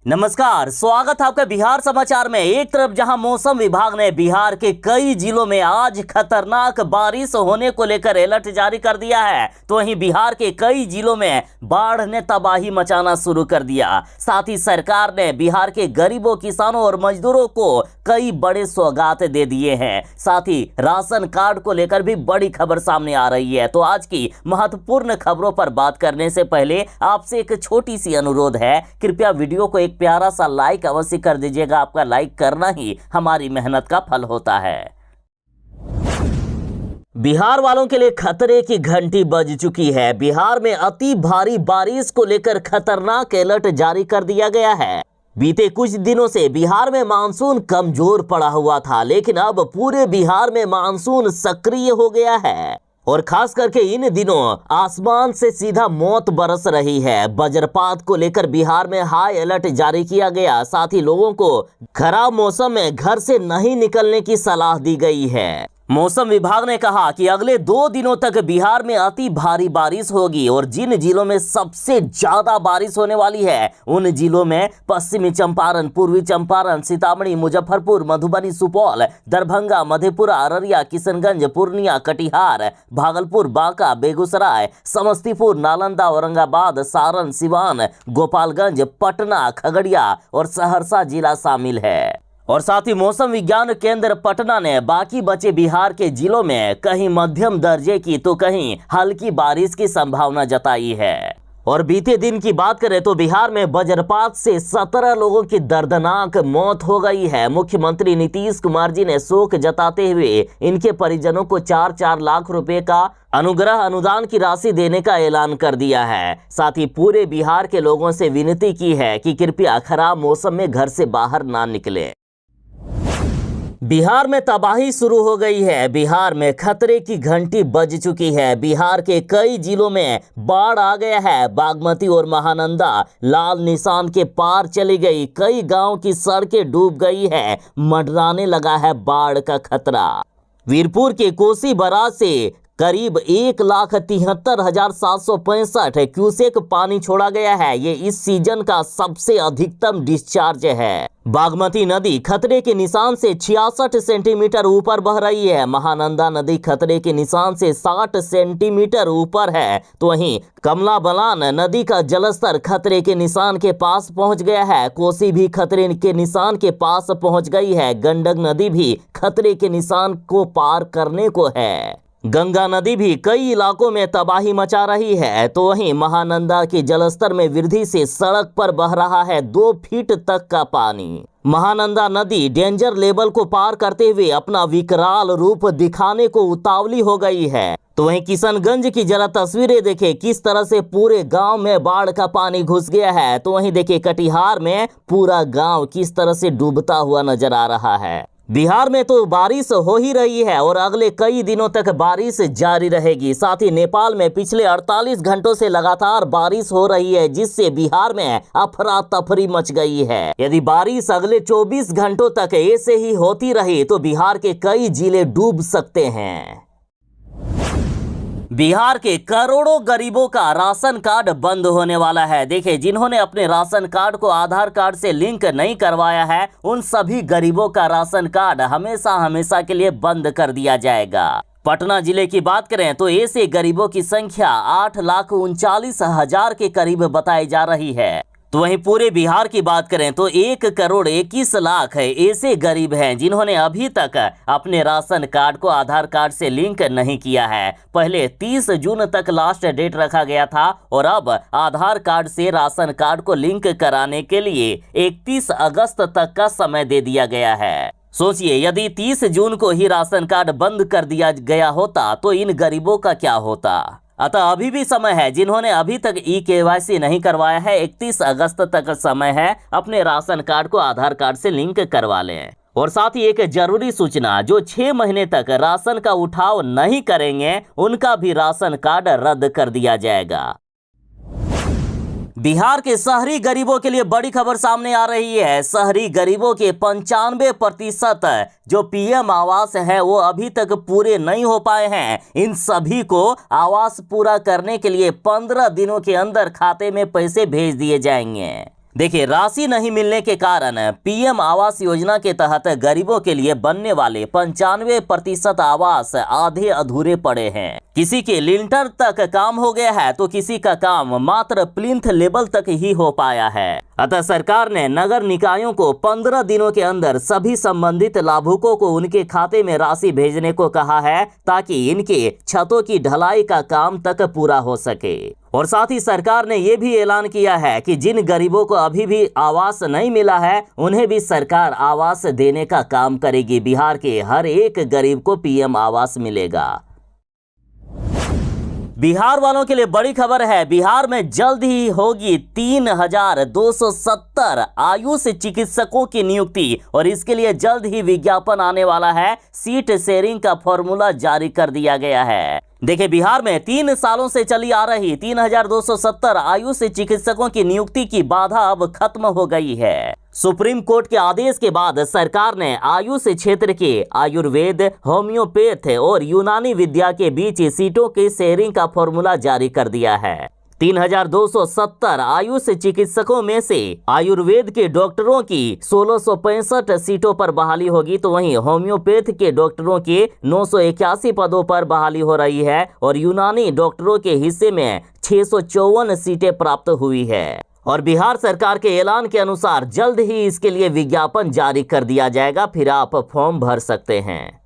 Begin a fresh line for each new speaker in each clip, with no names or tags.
नमस्कार, स्वागत है आपका बिहार समाचार में। एक तरफ जहां मौसम विभाग ने बिहार के कई जिलों में आज खतरनाक बारिश होने को लेकर अलर्ट जारी कर दिया है, तो वहीं बिहार के कई जिलों में बाढ़ ने तबाही मचाना शुरू कर दिया। साथ ही सरकार ने बिहार के गरीबों, किसानों और मजदूरों को कई बड़े सौगात दे दिए हैं। साथ ही राशन कार्ड को लेकर भी बड़ी खबर सामने आ रही है। तो आज की महत्वपूर्ण खबरों पर बात करने से पहले आपसे एक छोटी सी अनुरोध है, कृपया वीडियो को प्यारा सा लाइक अवश्य कर दीजिएगा। आपका लाइक करना ही हमारी मेहनत का फल होता है। बिहार वालों के लिए खतरे की घंटी बज चुकी है। बिहार में अति भारी बारिश को लेकर खतरनाक अलर्ट जारी कर दिया गया है। बीते कुछ दिनों से बिहार में मानसून कमजोर पड़ा हुआ था, लेकिन अब पूरे बिहार में मानसून सक्रिय हो गया है और खास करके इन दिनों आसमान से सीधा मौत बरस रही है। वज्रपात को लेकर बिहार में हाई अलर्ट जारी किया गया। साथ ही लोगों को खराब मौसम में घर से नहीं निकलने की सलाह दी गई है। मौसम विभाग ने कहा कि अगले 2 दिनों तक बिहार में अति भारी बारिश होगी और जिन जिलों में सबसे ज्यादा बारिश होने वाली है उन जिलों में पश्चिमी चंपारण, पूर्वी चंपारण, सीतामढ़ी, मुजफ्फरपुर, मधुबनी, सुपौल, दरभंगा, मधेपुरा, अररिया, किशनगंज, पूर्णिया, कटिहार, भागलपुर, बांका, बेगूसराय, समस्तीपुर, नालंदा, औरंगाबाद, सारण, सिवान, गोपालगंज, पटना, खगड़िया और सहरसा जिला शामिल है। और साथ ही मौसम विज्ञान केंद्र पटना ने बाकी बचे बिहार के जिलों में कहीं मध्यम दर्जे की तो कहीं हल्की बारिश की संभावना जताई है। और बीते दिन की बात करें तो बिहार में वज्रपात से 17 लोगों की दर्दनाक मौत हो गई है। मुख्यमंत्री नीतीश कुमार जी ने शोक जताते हुए इनके परिजनों को 4-4 लाख रुपए का अनुग्रह अनुदान की राशि देने का ऐलान कर दिया है। साथ ही पूरे बिहार के लोगों से विनती की है कि कृपया खराब मौसम में घर से बाहर ना निकले। बिहार में तबाही शुरू हो गई है। बिहार में खतरे की घंटी बज चुकी है। बिहार के कई जिलों में बाढ़ आ गया है। बागमती और महानंदा लाल निशान के पार चली गई। कई गांव की सड़कें डूब गई है। मंडराने लगा है बाढ़ का खतरा। वीरपुर के कोसी बराज से करीब 1,73,765 क्यूसेक पानी छोड़ा गया है। ये इस सीजन का सबसे अधिकतम डिस्चार्ज है। बागमती नदी खतरे के निशान से 66 सेंटीमीटर ऊपर बह रही है। महानंदा नदी खतरे के निशान से 60 सेंटीमीटर ऊपर है। तो वहीं कमला बलान नदी का जलस्तर खतरे के निशान के पास पहुंच गया है। कोसी भी खतरे के निशान के पास पहुंच गई है। गंडक नदी भी खतरे के निशान को पार करने को है। गंगा नदी भी कई इलाकों में तबाही मचा रही है। तो वहीं महानंदा के जलस्तर में वृद्धि से सड़क पर बह रहा है 2 फीट तक का पानी। महानंदा नदी डेंजर लेवल को पार करते हुए अपना विकराल रूप दिखाने को उतावली हो गई है। तो वहीं किशनगंज की जरा तस्वीरें देखें, किस तरह से पूरे गांव में बाढ़ का पानी घुस गया है। तो वहीं देखिए कटिहार में पूरा गांव किस तरह से डूबता हुआ नजर आ रहा है। बिहार में तो बारिश हो ही रही है और अगले कई दिनों तक बारिश जारी रहेगी। साथ ही नेपाल में पिछले 48 घंटों से लगातार बारिश हो रही है, जिससे बिहार में अफरा तफरी मच गई है। यदि बारिश अगले 24 घंटों तक ऐसे ही होती रही तो बिहार के कई जिले डूब सकते हैं। बिहार के करोड़ों गरीबों का राशन कार्ड बंद होने वाला है। देखिए, जिन्होंने अपने राशन कार्ड को आधार कार्ड से लिंक नहीं करवाया है उन सभी गरीबों का राशन कार्ड हमेशा हमेशा के लिए बंद कर दिया जाएगा। पटना जिले की बात करें तो ऐसे गरीबों की संख्या 8,39,000 के करीब बताई जा रही है। तो वहीं पूरे बिहार की बात करें तो 1,21,00,000 ऐसे गरीब हैं जिन्होंने अभी तक अपने राशन कार्ड को आधार कार्ड से लिंक नहीं किया है। पहले 30 जून तक लास्ट डेट रखा गया था और अब आधार कार्ड से राशन कार्ड को लिंक कराने के लिए 31 अगस्त तक का समय दे दिया गया है। सोचिए, यदि 30 जून को ही राशन कार्ड बंद कर दिया गया होता तो इन गरीबों का क्या होता। अतः अभी भी समय है। जिन्होंने अभी तक ई-केवाईसी नहीं करवाया है, 31 अगस्त तक समय है, अपने राशन कार्ड को आधार कार्ड से लिंक करवा लें। और साथ ही एक जरूरी सूचना, जो 6 महीने तक राशन का उठाव नहीं करेंगे उनका भी राशन कार्ड रद्द कर दिया जाएगा। बिहार के शहरी गरीबों के लिए बड़ी खबर सामने आ रही है। शहरी गरीबों के 95% जो पीएम आवास है वो अभी तक पूरे नहीं हो पाए हैं। इन सभी को आवास पूरा करने के लिए 15 दिनों के अंदर खाते में पैसे भेज दिए जाएंगे। देखिए, राशि नहीं मिलने के कारण पीएम आवास योजना के तहत गरीबों के लिए बनने वाले 95% आवास आधे अधूरे पड़े हैं। किसी के लिंटर तक काम हो गया है तो किसी का काम मात्र प्लिंथ लेवल तक ही हो पाया है। अतः सरकार ने नगर निकायों को 15 दिनों के अंदर सभी संबंधित लाभुकों को उनके खाते में राशि भेजने को कहा है, ताकि इनके छतों की ढलाई का काम तक पूरा हो सके। और साथ ही सरकार ने यह भी ऐलान किया है कि जिन गरीबों को अभी भी आवास नहीं मिला है उन्हें भी सरकार आवास देने का काम करेगी। बिहार के हर एक गरीब को पीएम आवास मिलेगा। बिहार वालों के लिए बड़ी खबर है, बिहार में जल्द ही होगी 3270 आयुष चिकित्सकों की नियुक्ति और इसके लिए जल्द ही विज्ञापन आने वाला है। सीट शेयरिंग का फॉर्मूला जारी कर दिया गया है। देखिए, बिहार में 3 सालों से चली आ रही 3270 आयुष चिकित्सकों की नियुक्ति की बाधा अब खत्म हो गई है। सुप्रीम कोर्ट के आदेश के बाद सरकार ने आयुष क्षेत्र के आयुर्वेद, होम्योपैथ और यूनानी विद्या के बीच सीटों के शेयरिंग का फॉर्मूला जारी कर दिया है। 3270 आयुष चिकित्सकों में से आयुर्वेद के डॉक्टरों की 1665 सीटों पर बहाली होगी, तो वहीं होम्योपैथ के डॉक्टरों के 981 पदों पर बहाली हो रही है और यूनानी डॉक्टरों के हिस्से में 654 सीटें प्राप्त हुई है। और बिहार सरकार के ऐलान के अनुसार जल्द ही इसके लिए विज्ञापन जारी कर दिया जाएगा, फिर आप फॉर्म भर सकते हैं।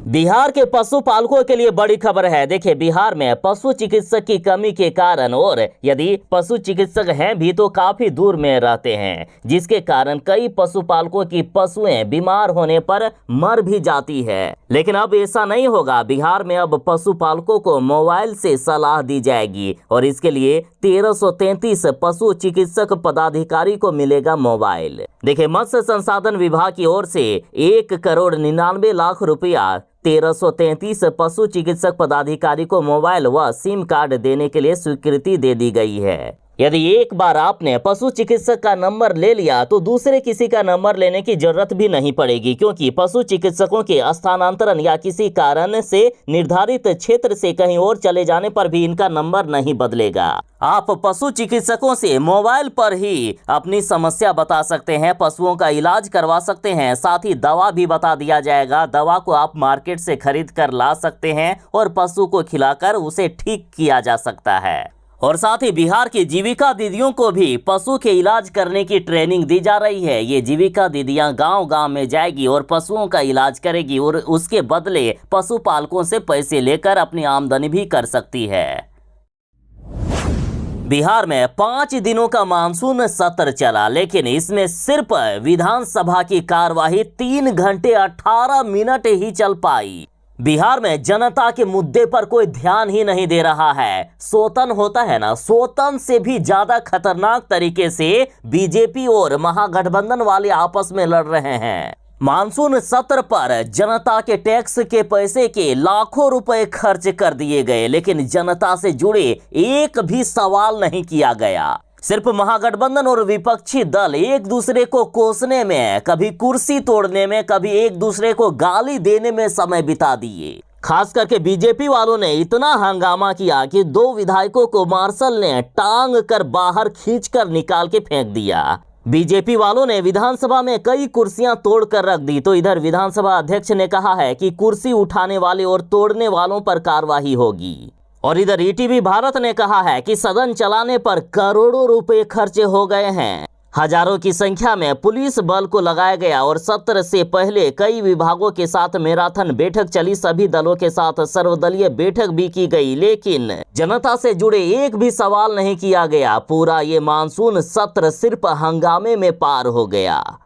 बिहार के पशुपालकों के लिए बड़ी खबर है। देखिए, बिहार में पशु चिकित्सक की कमी के कारण, और यदि पशु चिकित्सक हैं भी तो काफी दूर में रहते हैं, जिसके कारण कई पशुपालकों की पशुएं बीमार होने पर मर भी जाती है। लेकिन अब ऐसा नहीं होगा। बिहार में अब पशुपालकों को मोबाइल से सलाह दी जाएगी और इसके लिए 1333 पशु चिकित्सक पदाधिकारी को मिलेगा मोबाइल। देखिए, मत्स्य संसाधन विभाग की ओर से 1,99,00,000 रुपया 1333 पशु चिकित्सक पदाधिकारी को मोबाइल व सिम कार्ड देने के लिए स्वीकृति दे दी गई है। यदि एक बार आपने पशु चिकित्सक का नंबर ले लिया तो दूसरे किसी का नंबर लेने की जरूरत भी नहीं पड़ेगी, क्योंकि पशु चिकित्सकों के स्थानांतरण या किसी कारण से निर्धारित क्षेत्र से कहीं और चले जाने पर भी इनका नंबर नहीं बदलेगा। आप पशु चिकित्सकों से मोबाइल पर ही अपनी समस्या बता सकते हैं, पशुओं का इलाज करवा सकते हैं, साथ ही दवा भी बता दिया जाएगा। दवा को आप मार्केट से खरीद कर ला सकते हैं और पशु को खिलाकर उसे ठीक किया जा सकता है। और साथ ही बिहार की जीविका दीदियों को भी पशु के इलाज करने की ट्रेनिंग दी जा रही है। ये जीविका दीदियां गांव-गांव में जाएगी और पशुओं का इलाज करेगी और उसके बदले पशुपालकों से पैसे लेकर अपनी आमदनी भी कर सकती है। बिहार में 5 दिनों का मानसून सत्र चला, लेकिन इसमें सिर्फ विधानसभा की कार्यवाही 3 घंटे 18 मिनट ही चल पाई। बिहार में जनता के मुद्दे पर कोई ध्यान ही नहीं दे रहा है। शोषण होता है ना, शोषण से भी ज्यादा खतरनाक तरीके से बीजेपी और महागठबंधन वाले आपस में लड़ रहे हैं। मानसून सत्र पर जनता के टैक्स के पैसे के लाखों रुपए खर्च कर दिए गए, लेकिन जनता से जुड़े एक भी सवाल नहीं किया गया। सिर्फ महागठबंधन और विपक्षी दल एक दूसरे को कोसने में, कभी कुर्सी तोड़ने में, कभी एक दूसरे को गाली देने में समय बिता दिए। खास करके बीजेपी वालों ने इतना हंगामा किया कि 2 विधायकों को मार्शल ने टांग कर बाहर खींचकर निकाल के फेंक दिया। बीजेपी वालों ने विधानसभा में कई कुर्सियां तोड़ कर रख दी, तो इधर विधानसभा अध्यक्ष ने कहा है कि कुर्सी उठाने वाले और तोड़ने वालों पर कार्रवाई होगी। और इधर ईटीवी भारत ने कहा है कि सदन चलाने पर करोड़ों रुपए खर्चे हो गए हैं। हजारों की संख्या में पुलिस बल को लगाया गया और सत्र से पहले कई विभागों के साथ मैराथन बैठक चली। सभी दलों के साथ सर्वदलीय बैठक भी की गई, लेकिन जनता से जुड़े एक भी सवाल नहीं किया गया। पूरा ये मानसून सत्र सिर्फ हंगामे में पार हो गया।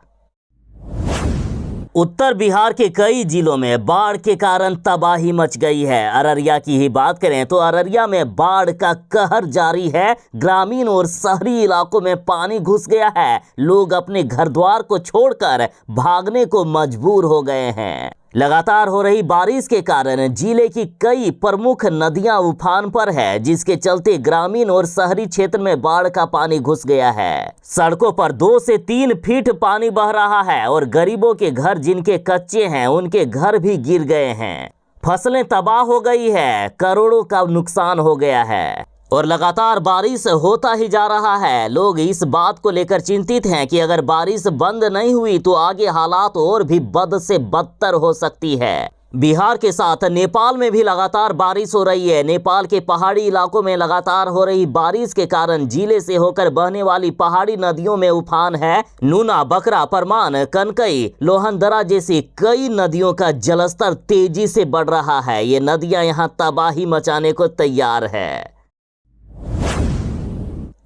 उत्तर बिहार के कई जिलों में बाढ़ के कारण तबाही मच गई है। अररिया की ही बात करें तो अररिया में बाढ़ का कहर जारी है। ग्रामीण और शहरी इलाकों में पानी घुस गया है। लोग अपने घर द्वार को छोड़कर भागने को मजबूर हो गए हैं। लगातार हो रही बारिश के कारण जिले की कई प्रमुख नदियां उफान पर है, जिसके चलते ग्रामीण और शहरी क्षेत्र में बाढ़ का पानी घुस गया है। सड़कों पर 2 से 3 फीट पानी बह रहा है और गरीबों के घर जिनके कच्चे हैं उनके घर भी गिर गए हैं। फसलें तबाह हो गई है, करोड़ों का नुकसान हो गया है। और लगातार बारिश होता ही जा रहा है। लोग इस बात को लेकर चिंतित हैं कि अगर बारिश बंद नहीं हुई तो आगे हालात और भी बद से बदतर हो सकती है। बिहार के साथ नेपाल में भी लगातार बारिश हो रही है। नेपाल के पहाड़ी इलाकों में लगातार हो रही बारिश के कारण जिले से होकर बहने वाली पहाड़ी नदियों में उफान है। नूना, बकरा, परमान, कनकई, लोहनदरा जैसी कई नदियों का जलस्तर तेजी से बढ़ रहा है। ये नदियां यहां तबाही मचाने को तैयार है।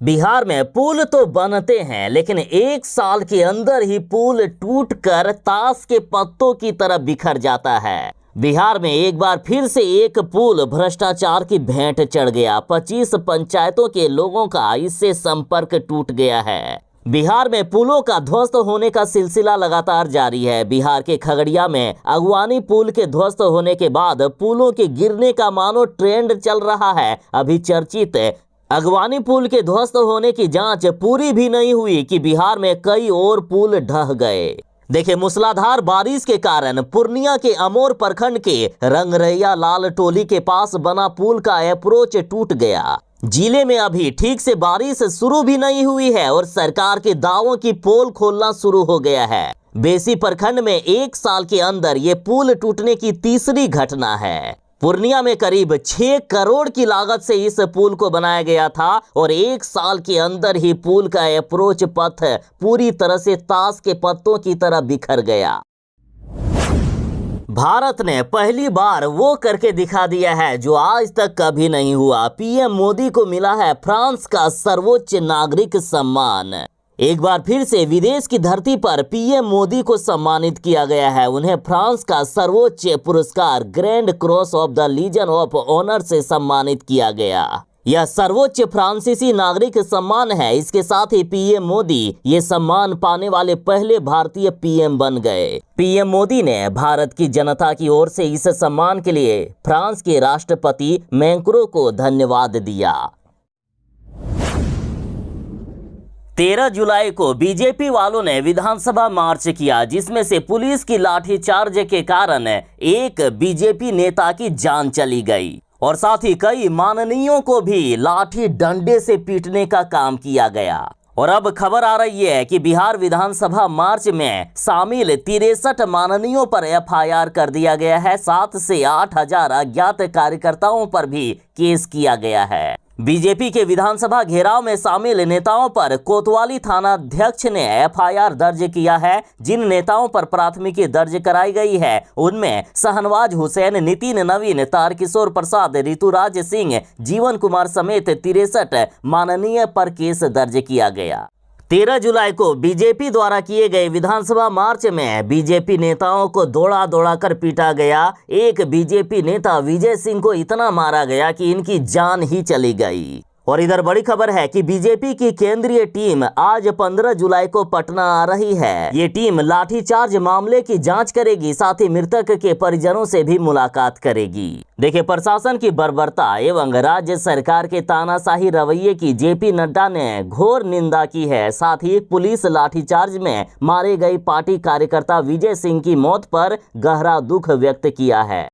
बिहार में पुल तो बनते हैं, लेकिन एक साल के अंदर ही पुल टूटकर ताश के पत्तों की तरह बिखर जाता है। बिहार में एक बार फिर से एक पुल भ्रष्टाचार की भेंट चढ़ गया। 25 पंचायतों के लोगों का इससे संपर्क टूट गया है। बिहार में पुलों का ध्वस्त होने का सिलसिला लगातार जारी है। बिहार के खगड़िया में अगवानी पुल के ध्वस्त होने के बाद पुलों के गिरने का मानो ट्रेंड चल रहा है। अभी चर्चित अगवानी पुल के ध्वस्त होने की जांच पूरी भी नहीं हुई कि बिहार में कई और पुल ढह गए। देखिए, मूसलाधार बारिश के कारण पूर्णिया के अमोर प्रखंड के रंगरैया लाल टोली के पास बना पुल का अप्रोच टूट गया। जिले में अभी ठीक से बारिश शुरू भी नहीं हुई है और सरकार के दावों की पोल खोलना शुरू हो गया है। बेसी प्रखंड में एक साल के अंदर ये पुल टूटने की तीसरी घटना है। पूर्णिया में करीब 6 करोड़ की लागत से इस पुल को बनाया गया था और एक साल के अंदर ही पुल का अप्रोच पथ पूरी तरह से ताश के पत्तों की तरह बिखर गया। भारत ने पहली बार वो करके दिखा दिया है जो आज तक कभी नहीं हुआ। पीएम मोदी को मिला है फ्रांस का सर्वोच्च नागरिक सम्मान। एक बार फिर से विदेश की धरती पर पीएम मोदी को सम्मानित किया गया है। उन्हें फ्रांस का सर्वोच्च पुरस्कार grand cross of the legion of honour से सम्मानित किया गया। यह सर्वोच्च फ्रांसीसी नागरिक सम्मान है। इसके साथ ही पीएम मोदी ये सम्मान पाने वाले पहले भारतीय पीएम बन गए। पीएम मोदी ने भारत की जनता की ओर से इस सम्मान के लिए फ्रांस के राष्ट्रपति मैक्रों को धन्यवाद दिया। 13 जुलाई को बीजेपी वालों ने विधानसभा मार्च किया, जिसमें से पुलिस की लाठीचार्ज के कारण एक बीजेपी नेता की जान चली गई और साथ ही कई माननीयों को भी लाठी डंडे से पीटने का काम किया गया। और अब खबर आ रही है कि बिहार विधानसभा मार्च में शामिल 63 माननीयों पर एफआईआर कर दिया गया है। 7 से 8,000 अज्ञात कार्यकर्ताओं पर भी केस किया गया है। बीजेपी के विधानसभा घेराव में शामिल नेताओं पर कोतवाली थाना अध्यक्ष ने एफआईआर दर्ज किया है। जिन नेताओं पर प्राथमिकी दर्ज कराई गई है उनमें शहनवाज हुसैन, नितिन नवीन, तारकिशोर प्रसाद, ऋतुराज सिंह, जीवन कुमार समेत 63 माननीय पर केस दर्ज किया गया। 13 जुलाई को बीजेपी द्वारा किए गए विधानसभा मार्च में बीजेपी नेताओं को दौड़ा दौड़ा कर पीटा गया। एक बीजेपी नेता विजय सिंह को इतना मारा गया कि इनकी जान ही चली गई। और इधर बड़ी खबर है कि बीजेपी की केंद्रीय टीम आज 15 जुलाई को पटना आ रही है। ये टीम लाठीचार्ज मामले की जांच करेगी, साथ ही मृतक के परिजनों से भी मुलाकात करेगी। देखिए, प्रशासन की बर्बरता एवं राज्य सरकार के तानाशाही रवैये की जेपी नड्डा ने घोर निंदा की है। साथ ही पुलिस लाठीचार्ज में मारे गए पार्टी कार्यकर्ता विजय सिंह की मौत पर गहरा दुख व्यक्त किया है।